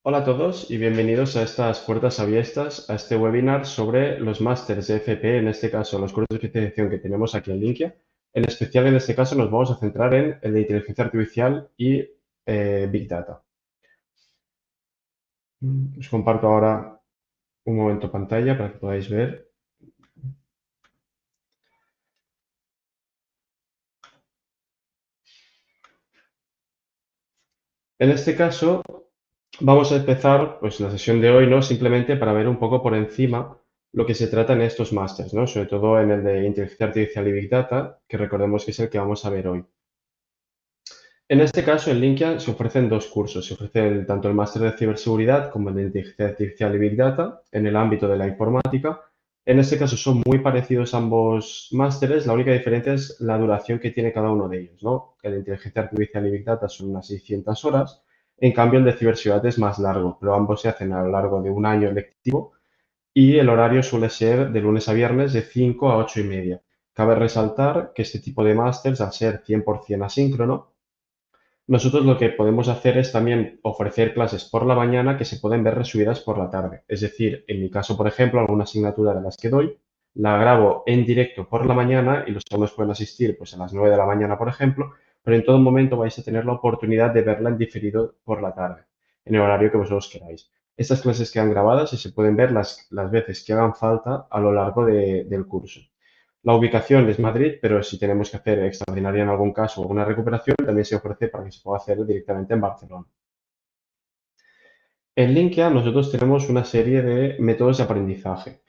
Hola a todos y bienvenidos a estas puertas abiertas, a este webinar sobre los másters de FP, en este caso los cursos de especialización que tenemos aquí en Linkia. En especial, en este caso, nos vamos a centrar en el de inteligencia artificial y Big Data. Os comparto ahora un momento pantalla para que podáis ver. En este caso, vamos a empezar pues, la sesión de hoy, ¿no? Simplemente para ver un poco por encima lo que se trata en estos másters, ¿no? Sobre todo en el de inteligencia artificial y Big Data, que recordemos que es el que vamos a ver hoy. En este caso, en Linkia se ofrecen dos cursos. Se ofrece tanto el máster de ciberseguridad como el de inteligencia artificial y Big Data en el ámbito de la informática. En este caso son muy parecidos ambos másteres. La única diferencia es la duración que tiene cada uno de ellos, ¿no? El de inteligencia artificial y Big Data son unas 600 horas. En cambio, el de ciberseguridad es más largo, pero ambos se hacen a lo largo de un año lectivo y el horario suele ser de lunes a viernes de 5 a 8 y media. Cabe resaltar que este tipo de másters, al ser 100% asíncrono, nosotros lo que podemos hacer es también ofrecer clases por la mañana que se pueden ver resubidas por la tarde. Es decir, en mi caso, por ejemplo, alguna asignatura de las que doy, la grabo en directo por la mañana y los alumnos pueden asistir pues, a las 9 de la mañana, por ejemplo, pero en todo momento vais a tener la oportunidad de verla en diferido por la tarde, en el horario que vosotros queráis. Estas clases quedan grabadas y se pueden ver las veces que hagan falta a lo largo del curso. La ubicación es Madrid, pero si tenemos que hacer extraordinaria en algún caso o alguna recuperación, también se ofrece para que se pueda hacer directamente en Barcelona. En Linkia nosotros tenemos una serie de métodos de aprendizaje.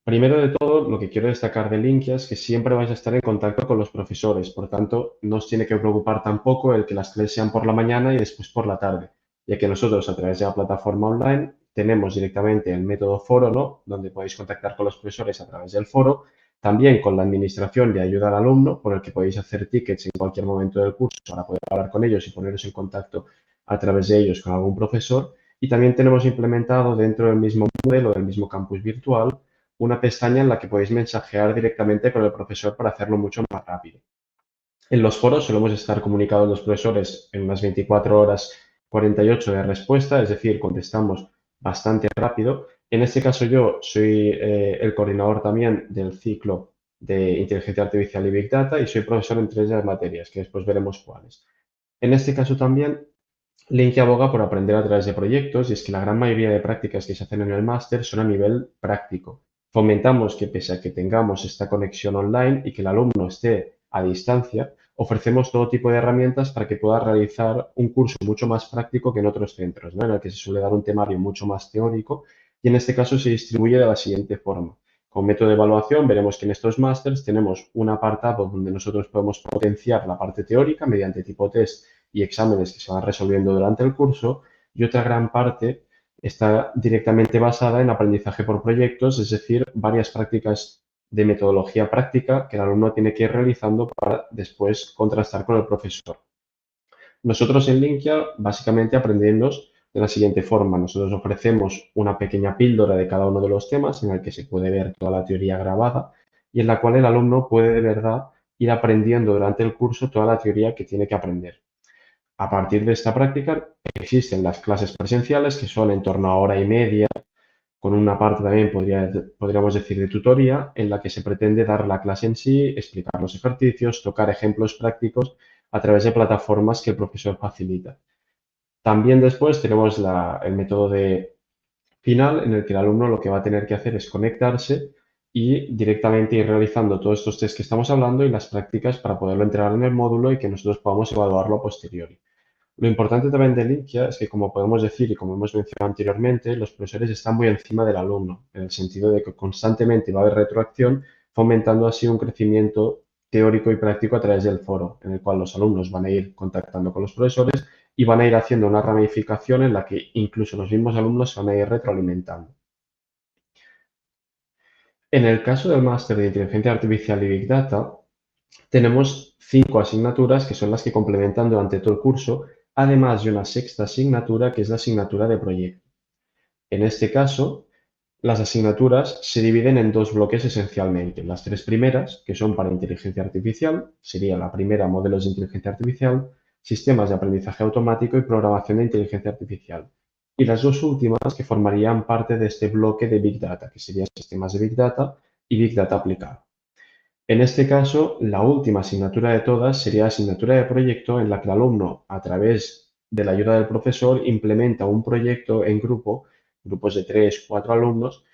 Primero de todo, lo que quiero destacar de Linkia es que siempre vais a estar en contacto con los profesores, por tanto, no os tiene que preocupar tampoco el que las clases sean por la mañana y después por la tarde, ya que nosotros a través de la plataforma online tenemos directamente el método foro, ¿no? Donde podéis contactar con los profesores a través del foro, también con la administración de ayuda al alumno, por el que podéis hacer tickets en cualquier momento del curso para poder hablar con ellos y poneros en contacto a través de ellos con algún profesor. Y también tenemos implementado dentro del mismo modelo, del mismo campus virtual, una pestaña en la que podéis mensajear directamente con el profesor para hacerlo mucho más rápido. En los foros solemos estar comunicados los profesores en unas 24 horas 48 de respuesta, es decir, contestamos bastante rápido. En este caso yo soy el coordinador también del ciclo de inteligencia artificial y Big Data y soy profesor en tres de las materias, que después veremos cuáles. En este caso también Link aboga por aprender a través de proyectos y es que la gran mayoría de prácticas que se hacen en el máster son a nivel práctico. Fomentamos que pese a que tengamos esta conexión online y que el alumno esté a distancia, ofrecemos todo tipo de herramientas para que pueda realizar un curso mucho más práctico que en otros centros, ¿no? En el que se suele dar un temario mucho más teórico y en este caso se distribuye de la siguiente forma. Con método de evaluación veremos que en estos másters tenemos un apartado donde nosotros podemos potenciar la parte teórica mediante tipo test y exámenes que se van resolviendo durante el curso y otra gran parte está directamente basada en aprendizaje por proyectos, es decir, varias prácticas de metodología práctica que el alumno tiene que ir realizando para después contrastar con el profesor. Nosotros en Linkia básicamente aprendemos de la siguiente forma. Nosotros ofrecemos una pequeña píldora de cada uno de los temas en el que se puede ver toda la teoría grabada y en la cual el alumno puede de verdad ir aprendiendo durante el curso toda la teoría que tiene que aprender. A partir de esta práctica existen las clases presenciales que son en torno a hora y media, con una parte también podríamos decir de tutoría, en la que se pretende dar la clase en sí, explicar los ejercicios, tocar ejemplos prácticos a través de plataformas que el profesor facilita. También después tenemos el método de final en el que el alumno lo que va a tener que hacer es conectarse y directamente ir realizando todos estos test que estamos hablando y las prácticas para poderlo entregar en el módulo y que nosotros podamos evaluarlo a posteriori. Lo importante también de Linkia es que, como podemos decir y como hemos mencionado anteriormente, los profesores están muy encima del alumno, en el sentido de que constantemente va a haber retroacción, fomentando así un crecimiento teórico y práctico a través del foro, en el cual los alumnos van a ir contactando con los profesores y van a ir haciendo una ramificación en la que incluso los mismos alumnos se van a ir retroalimentando. En el caso del máster de inteligencia artificial y Big Data, tenemos 5 asignaturas que son las que complementan durante todo el curso, además de una sexta asignatura que es la asignatura de proyecto. En este caso, las asignaturas se dividen en dos bloques esencialmente. Las tres primeras, que son para inteligencia artificial, sería la primera modelos de inteligencia artificial, sistemas de aprendizaje automático y programación de inteligencia artificial. y las dos últimas que formarían parte de este bloque de Big Data, que serían sistemas de Big Data y Big Data aplicado. En este caso, la última asignatura de todas sería la asignatura de proyecto en la que el alumno, a través de la ayuda del profesor, implementa un proyecto en grupo, grupos de 3, 4 alumnos,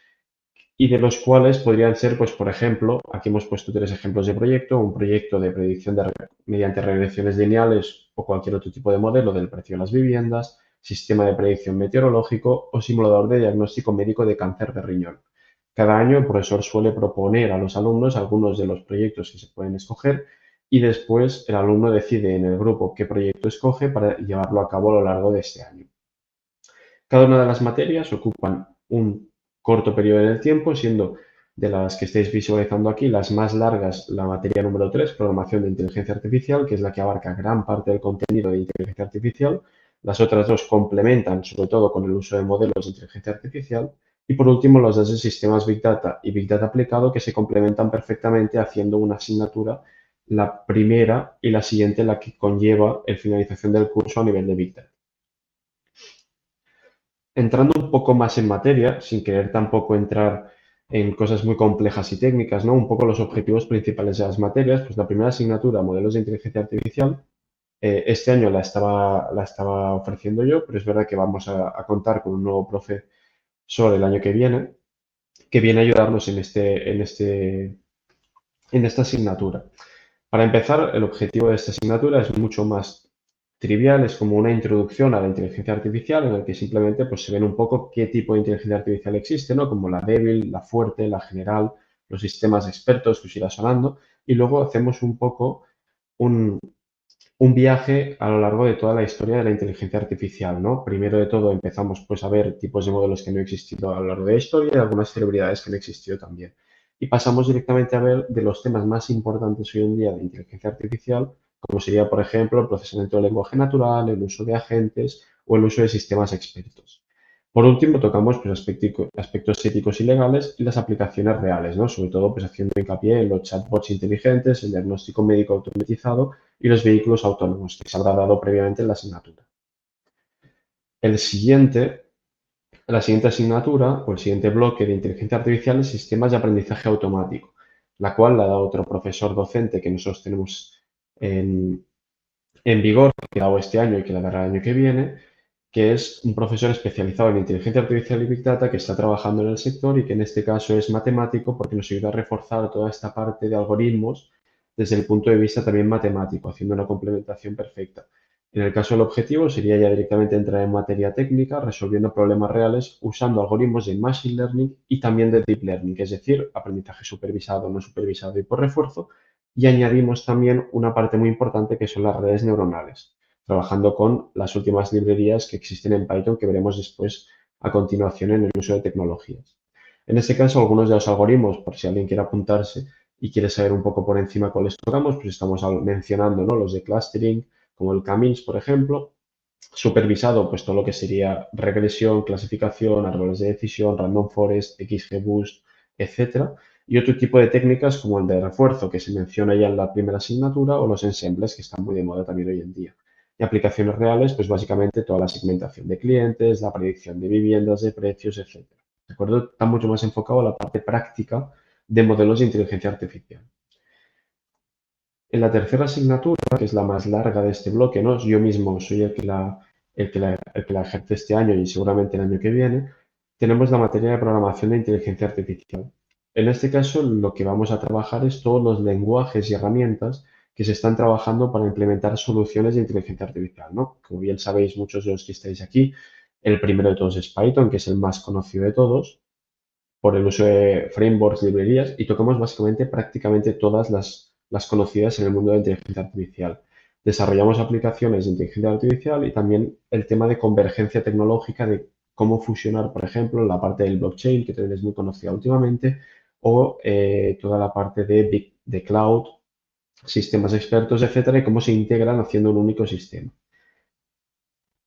y de los cuales podrían ser, pues, por ejemplo, aquí hemos puesto 3 ejemplos de proyecto, un proyecto de predicción mediante regresiones lineales o cualquier otro tipo de modelo del precio de las viviendas, sistema de predicción meteorológico o simulador de diagnóstico médico de cáncer de riñón. Cada año el profesor suele proponer a los alumnos algunos de los proyectos que se pueden escoger y después el alumno decide en el grupo qué proyecto escoge para llevarlo a cabo a lo largo de este año. Cada una de las materias ocupan un corto periodo en el tiempo, siendo de las que estáis visualizando aquí las más largas la materia número 3, programación de inteligencia artificial, que es la que abarca gran parte del contenido de inteligencia artificial. Las otras dos complementan, sobre todo con el uso de modelos de inteligencia artificial. Y por último, los dos de sistemas Big Data y Big Data aplicado, que se complementan perfectamente haciendo una asignatura, la primera y la siguiente, la que conlleva la finalización del curso a nivel de Big Data. Entrando un poco más en materia, sin querer tampoco entrar en cosas muy complejas y técnicas, ¿no? Un poco los objetivos principales de las materias, pues la primera asignatura, modelos de inteligencia artificial, este año la estaba ofreciendo yo, pero es verdad que vamos a contar con un nuevo profesor el año que viene a ayudarnos en esta asignatura. Para empezar, el objetivo de esta asignatura es mucho más trivial, es como una introducción a la inteligencia artificial en la que simplemente pues, se ven un poco qué tipo de inteligencia artificial existe, ¿no? Como la débil, la fuerte, la general, los sistemas expertos que os irá sonando, y luego hacemos un poco un, un viaje a lo largo de toda la historia de la inteligencia artificial, ¿no? Primero de todo empezamos pues a ver tipos de modelos que no han existido a lo largo de la historia y algunas celebridades que han existido también. Y pasamos directamente a ver de los temas más importantes hoy en día de inteligencia artificial, como sería, por ejemplo, el procesamiento del lenguaje natural, el uso de agentes o el uso de sistemas expertos. Por último, tocamos pues, aspectos éticos y legales y las aplicaciones reales, ¿no? Sobre todo pues, haciendo hincapié en los chatbots inteligentes, el diagnóstico médico automatizado y los vehículos autónomos, que se habrá dado previamente en la asignatura. El siguiente, la siguiente asignatura o el siguiente bloque de inteligencia artificial es sistemas de aprendizaje automático, la cual la da otro profesor docente que nosotros tenemos en, en vigor, que ha dado este año y que la dará el año que viene, que es un profesor especializado en inteligencia artificial y Big Data que está trabajando en el sector y que en este caso es matemático porque nos ayuda a reforzar toda esta parte de algoritmos desde el punto de vista también matemático, haciendo una complementación perfecta. En el caso del objetivo sería ya directamente entrar en materia técnica, resolviendo problemas reales usando algoritmos de Machine Learning y también de Deep Learning, es decir, aprendizaje supervisado, no supervisado y por refuerzo. Y añadimos también una parte muy importante que son las redes neuronales, trabajando con las últimas librerías que existen en Python que veremos después a continuación en el uso de tecnologías. En este caso, algunos de los algoritmos, por si alguien quiere apuntarse y quiere saber un poco por encima cuáles tocamos, pues estamos mencionando, ¿no? Los de clustering, como el K-means, por ejemplo, supervisado, pues todo lo que sería regresión, clasificación, árboles de decisión, random forest, XGBoost, etcétera. Y otro tipo de técnicas como el de refuerzo, que se menciona ya en la primera asignatura, o los ensembles, que están muy de moda también hoy en día. Y aplicaciones reales, pues básicamente toda la segmentación de clientes, la predicción de viviendas, de precios, etcétera. ¿De acuerdo? Está mucho más enfocado a la parte práctica de modelos de inteligencia artificial. En la tercera asignatura, que es la más larga de este bloque, ¿no? Yo mismo soy el que la ejerce este año y seguramente el año que viene, tenemos la materia de programación de inteligencia artificial. En este caso, lo que vamos a trabajar es todos los lenguajes y herramientas que se están trabajando para implementar soluciones de inteligencia artificial, ¿no? Como bien sabéis muchos de los que estáis aquí, el primero de todos es Python, que es el más conocido de todos, por el uso de frameworks, librerías, y tocamos básicamente prácticamente todas las conocidas en el mundo de la inteligencia artificial. Desarrollamos aplicaciones de inteligencia artificial y también el tema de convergencia tecnológica de cómo fusionar, por ejemplo, la parte del blockchain, que también es muy conocida últimamente, o toda la parte de cloud, sistemas expertos, etcétera, y cómo se integran haciendo un único sistema.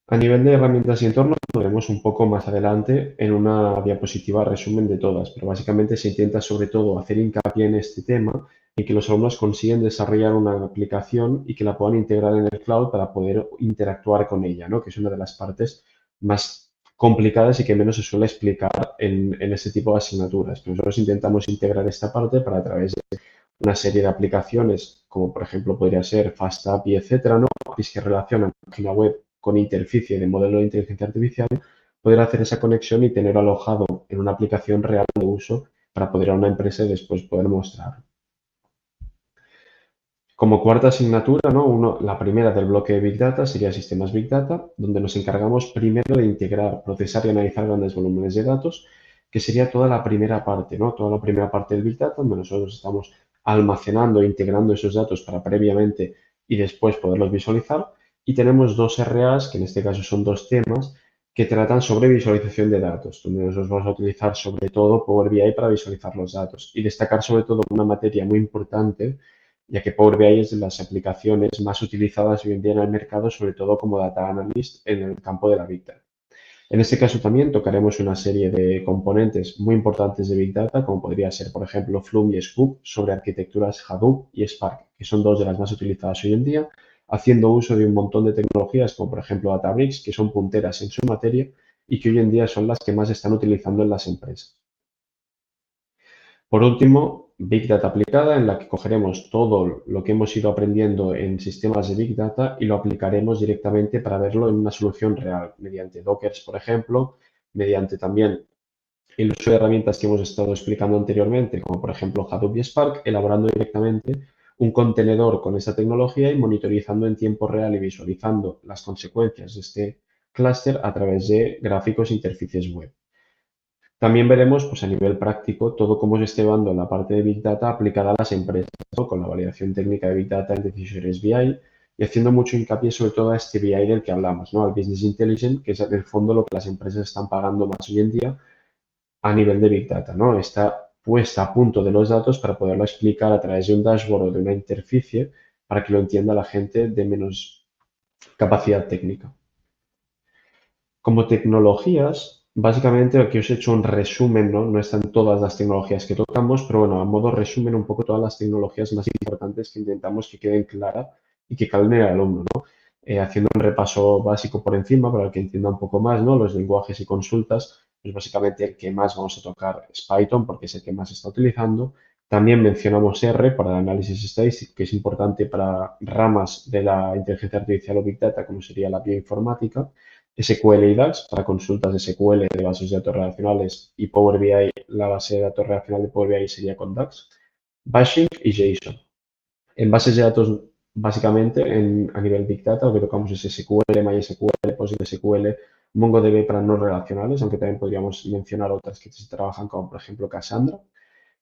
A nivel de herramientas y entornos, lo veremos un poco más adelante en una diapositiva resumen de todas, pero básicamente se intenta sobre todo hacer hincapié en este tema y que los alumnos consiguen desarrollar una aplicación y que la puedan integrar en el cloud para poder interactuar con ella, ¿no? Que es una de las partes más complicadas y que menos se suele explicar en este tipo de asignaturas. Pero nosotros intentamos integrar esta parte para a través de una serie de aplicaciones, como por ejemplo podría ser FastAPI, etcétera, ¿no? APIs que relacionan página web con interficie de modelo de inteligencia artificial, poder hacer esa conexión y tener alojado en una aplicación real de uso para poder a una empresa y después poder mostrar. Como cuarta asignatura, ¿no? La primera del bloque de Big Data sería Sistemas Big Data, donde nos encargamos primero de integrar, procesar y analizar grandes volúmenes de datos, que sería toda la primera parte, ¿no? Toda la primera parte del Big Data, donde nosotros estamos almacenando e integrando esos datos para previamente y después poderlos visualizar. Y tenemos dos RAs, que en este caso son dos temas, que tratan sobre visualización de datos, donde nosotros vamos a utilizar sobre todo Power BI para visualizar los datos y destacar sobre todo una materia muy importante, ya que Power BI es de las aplicaciones más utilizadas hoy en día en el mercado, sobre todo como data analyst en el campo de la Big Data. En este caso también tocaremos una serie de componentes muy importantes de Big Data, como podría ser, por ejemplo, Flume y Scoop, sobre arquitecturas Hadoop y Spark, que son dos de las más utilizadas hoy en día, haciendo uso de un montón de tecnologías, como por ejemplo Databricks, que son punteras en su materia y que hoy en día son las que más se están utilizando en las empresas. Por último, Big Data aplicada, en la que cogeremos todo lo que hemos ido aprendiendo en sistemas de Big Data y lo aplicaremos directamente para verlo en una solución real, mediante Dockers, por ejemplo, mediante también el uso de herramientas que hemos estado explicando anteriormente, como por ejemplo Hadoop y Spark, elaborando directamente un contenedor con esta tecnología y monitorizando en tiempo real y visualizando las consecuencias de este clúster a través de gráficos e interfaces web. También veremos, pues a nivel práctico, todo cómo se está llevando la parte de Big Data aplicada a las empresas, ¿no? Con la validación técnica de Big Data en decisiones BI y haciendo mucho hincapié sobre todo a este BI del que hablamos, ¿no? Al Business Intelligence, que es en el fondo lo que las empresas están pagando más hoy en día a nivel de Big Data, ¿no? Está puesta a punto de los datos para poderlo explicar a través de un dashboard o de una interficie para que lo entienda la gente de menos capacidad técnica. Como tecnologías, básicamente aquí os he hecho un resumen, ¿no? No están todas las tecnologías que tocamos, pero bueno, a modo resumen un poco todas las tecnologías más importantes que intentamos que queden claras y que calen en el alumno, ¿no? Haciendo un repaso básico por encima para que entienda un poco más, ¿no? Los lenguajes y consultas, pues básicamente el que más vamos a tocar es Python porque es el que más se está utilizando. También mencionamos R para el análisis estadístico, que es importante para ramas de la inteligencia artificial o Big Data, como sería la bioinformática. SQL y DAX para consultas de SQL de bases de datos relacionales y Power BI, la base de datos relacional de Power BI sería con DAX, Bashing y JSON. En bases de datos, básicamente, a nivel Big Data, lo que tocamos es SQL, MySQL, PostgreSQL, MongoDB para no relacionales, aunque también podríamos mencionar otras que se trabajan, como por ejemplo Cassandra.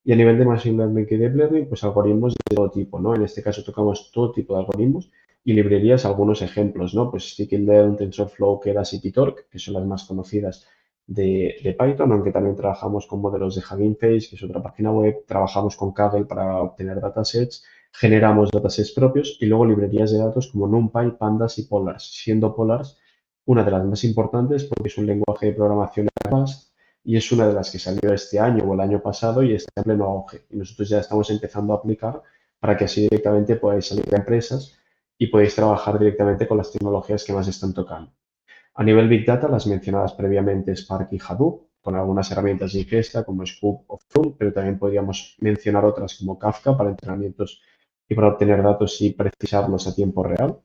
Y a nivel de Machine Learning y Deep Learning, pues algoritmos de todo tipo, ¿no? En este caso tocamos todo tipo de algoritmos y librerías, algunos ejemplos, ¿no? Pues Scikit-learn, TensorFlow, Keras y Pytorch, que son las más conocidas de Python, aunque también trabajamos con modelos de Hugging Face, que es otra página web, trabajamos con Kaggle para obtener datasets, generamos datasets propios y luego librerías de datos como NumPy, Pandas y Polars, siendo Polars una de las más importantes porque es un lenguaje de programación advanced y es una de las que salió este año o el año pasado y está en pleno auge. Y nosotros ya estamos empezando a aplicar para que así directamente podáis salir a empresas y podéis trabajar directamente con las tecnologías que más están tocando. A nivel Big Data, las mencionadas previamente Spark y Hadoop, con algunas herramientas de ingesta como Scoop o Flume, pero también podríamos mencionar otras como Kafka para entrenamientos y para obtener datos y precisarlos a tiempo real.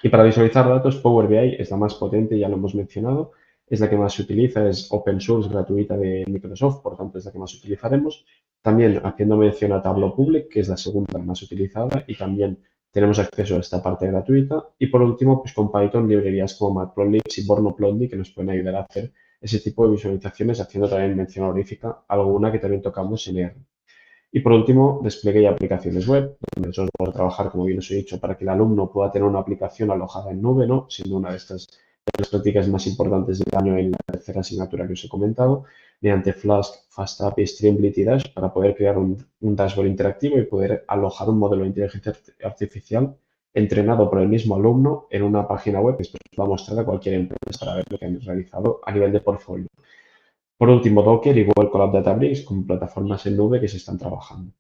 Y para visualizar datos, Power BI es la más potente, ya lo hemos mencionado, es la que más se utiliza, es open source, gratuita de Microsoft, por tanto es la que más utilizaremos. También haciendo mención a Tableau Public, que es la segunda más utilizada y también tenemos acceso a esta parte gratuita. Y por último, pues con Python, librerías como Matplotlib y Bornoplotly que nos pueden ayudar a hacer ese tipo de visualizaciones, haciendo también mención honorífica a alguna que también tocamos en R. Y por último, despliegue y aplicaciones web, donde nosotros vamos a trabajar, como bien os he dicho, para que el alumno pueda tener una aplicación alojada en nube, ¿no? Siendo una de las prácticas más importantes del año en la tercera asignatura que os he comentado, mediante Flask, FastAPI, Streamlit y Dash, para poder crear un dashboard interactivo y poder alojar un modelo de inteligencia artificial entrenado por el mismo alumno en una página web que después va a mostrar a cualquier empresa para ver lo que han realizado a nivel de portfolio. Por último, Docker y Google Colab Databricks como plataformas en nube que se están trabajando.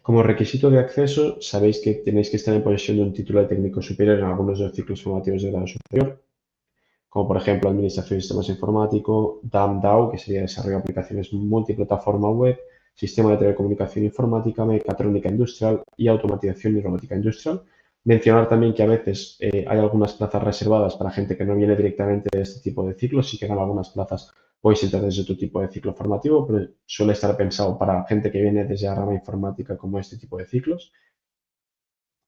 Como requisito de acceso, sabéis que tenéis que estar en posesión de un título de técnico superior en algunos de los ciclos formativos de grado superior. como por ejemplo Administración de Sistemas Informáticos, DAM-DAO, que sería Desarrollo de Aplicaciones Multiplataforma Web, Sistema de Telecomunicación Informática, Mecatrónica Industrial y Automatización y Robótica Industrial. Mencionar también que a veces hay algunas plazas reservadas para gente que no viene directamente de este tipo de ciclos, sí que en algunas plazas podéis entrar desde otro tipo de ciclo formativo, pero suele estar pensado para gente que viene desde la rama informática como este tipo de ciclos.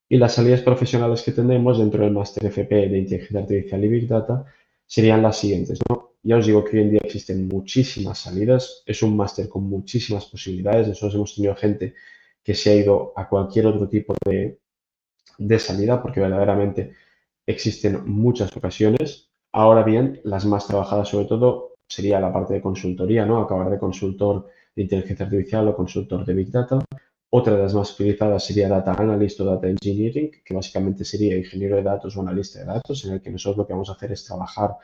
Y las salidas profesionales que tenemos dentro del máster FP de Inteligencia Artificial y Big Data serían las siguientes, ¿no? Ya os digo que hoy en día existen muchísimas salidas, es un máster con muchísimas posibilidades, nosotros hemos tenido gente que se ha ido a cualquier otro tipo de salida porque verdaderamente existen muchas ocasiones. Ahora bien, las más trabajadas sobre todo sería la parte de consultoría, ¿no? Acabar de consultor de inteligencia artificial o consultor de Big Data. Otra de las más utilizadas sería Data Analyst o Data Engineering, que básicamente sería ingeniero de datos o analista de datos, en el que nosotros lo que vamos a hacer es trabajar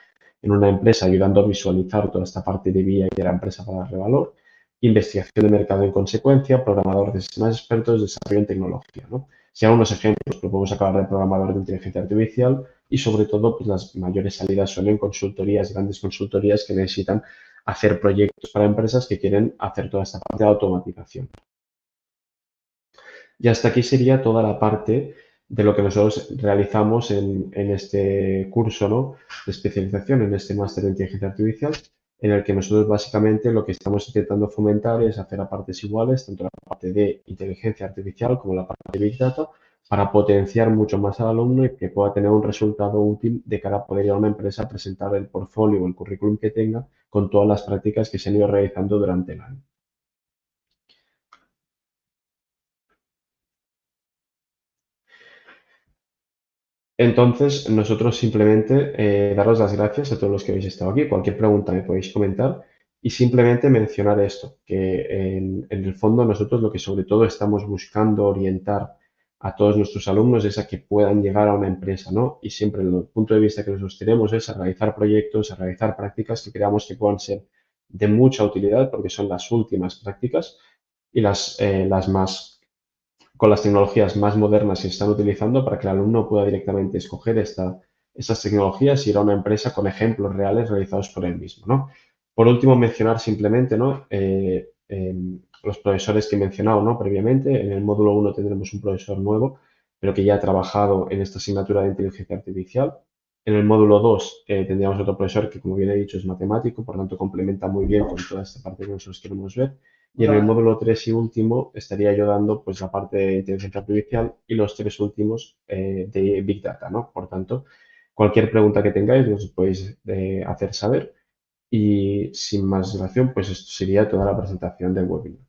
en una empresa ayudando a visualizar toda esta parte de BI de la empresa para darle valor. Investigación de mercado en consecuencia, programador de sistemas expertos, desarrollo en tecnología, ¿no? Si hago unos ejemplos, pues podemos acabar de programador de inteligencia artificial y sobre todo pues las mayores salidas son en consultorías, grandes consultorías que necesitan hacer proyectos para empresas que quieren hacer toda esta parte de automatización. Y hasta aquí sería toda la parte de lo que nosotros realizamos en este curso, ¿no? De especialización, en este máster de inteligencia artificial, en el que nosotros básicamente lo que estamos intentando fomentar es hacer a partes iguales, tanto la parte de inteligencia artificial como la parte de Big Data, para potenciar mucho más al alumno y que pueda tener un resultado útil de cara a poder ir a una empresa a presentar el portfolio o el currículum que tenga con todas las prácticas que se han ido realizando durante el año. Entonces, nosotros simplemente daros las gracias a todos los que habéis estado aquí. Cualquier pregunta me podéis comentar y simplemente mencionar esto, que en el fondo nosotros lo que sobre todo estamos buscando orientar a todos nuestros alumnos es a que puedan llegar a una empresa, ¿no? Y siempre el punto de vista que nosotros tenemos es a realizar proyectos, a realizar prácticas que creamos que puedan ser de mucha utilidad porque son las últimas prácticas y las más con las tecnologías más modernas que se están utilizando para que el alumno pueda directamente escoger estas tecnologías y ir a una empresa con ejemplos reales realizados por él mismo, ¿no? Por último, mencionar simplemente, ¿no? Los profesores que he mencionado, ¿no? Previamente. En el módulo 1 tendremos un profesor nuevo, pero que ya ha trabajado en esta asignatura de inteligencia artificial. En el módulo 2 tendríamos otro profesor que, como bien he dicho, es matemático, por tanto complementa muy bien con toda esta parte que nosotros queremos ver. Y en el módulo 3 y último estaría yo dando pues la parte de inteligencia artificial y los tres últimos de Big Data, ¿no? Por tanto, cualquier pregunta que tengáis nos podéis hacer saber y sin más dilación, pues esto sería toda la presentación del webinar.